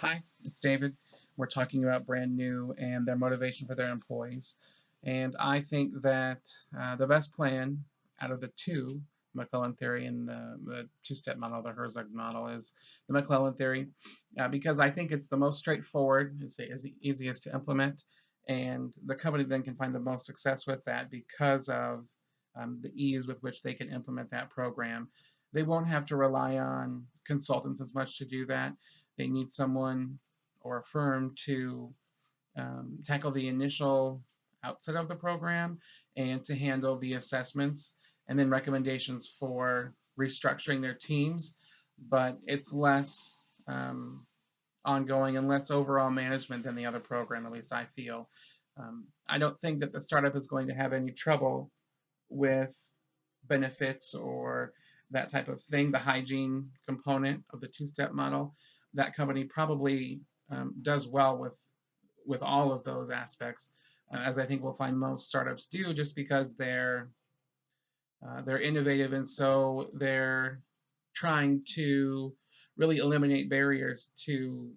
Hi, it's David. We're talking about brand new and their motivation for their employees. And I think that the best plan out of the two, McClellan theory and the two-step model, the Herzog model, is the McClellan theory, because I think it's the most straightforward, it's the easiest to implement, and the company then can find the most success with that because of the ease with which they can implement that program. They won't have to rely on consultants as much to do that. They need someone or a firm to tackle the initial outset of the program and to handle the assessments and then recommendations for restructuring their teams. But it's less ongoing and less overall management than the other program, at least I feel. I don't think that the startup is going to have any trouble with benefits or that type of thing, the hygiene component of the two-step model. That company probably does well with all of those aspects, as I think we'll find most startups do, just because they're innovative and so they're trying to really eliminate barriers to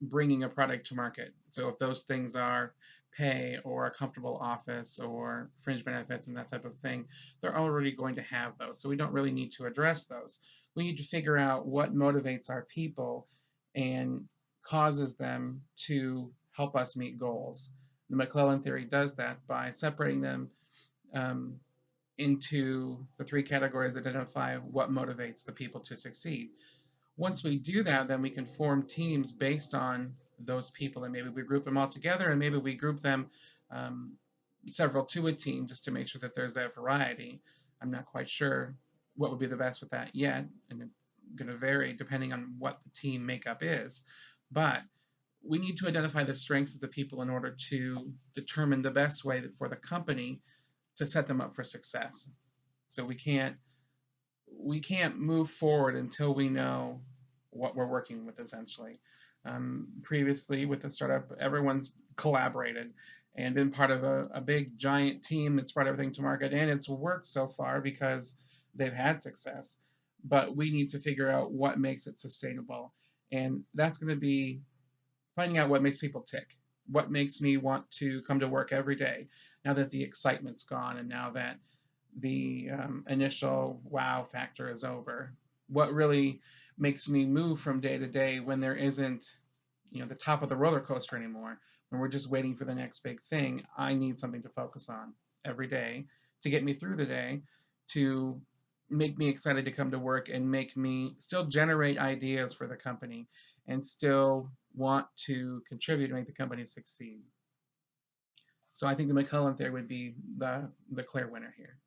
bringing a product to market. So if those things are pay or a comfortable office or fringe benefits and that type of thing, they're already going to have those. So we don't really need to address those. We need to figure out what motivates our people and causes them to help us meet goals. The McClellan theory does that by separating them um, into the three categories that identify what motivates the people to succeed. Once we do that, then we can form teams based on those people, and maybe we group them all together, and maybe we group them um, several to a team just to make sure that there's that variety. I'm not quite sure what would be the best with that yet, and it's going to vary depending on what the team makeup is. But we need to identify the strengths of the people in order to determine the best way for the company to set them up for success. So we can't move forward until we know what we're working with essentially. Previously with the startup, everyone's collaborated and been part of a big giant team that's brought everything to market, and it's worked so far because they've had success. But we need to figure out what makes it sustainable, and that's going to be finding out what makes people tick. What makes me want to come to work every day now that the excitement's gone and now that the initial wow factor is over? What really makes me move from day to day when there isn't, the top of the roller coaster anymore? When we're just waiting for the next big thing, I need something to focus on every day to get me through the day, to make me excited to come to work and make me still generate ideas for the company and still want to contribute to make the company succeed. So I think the McCullen theory would be the clear winner here.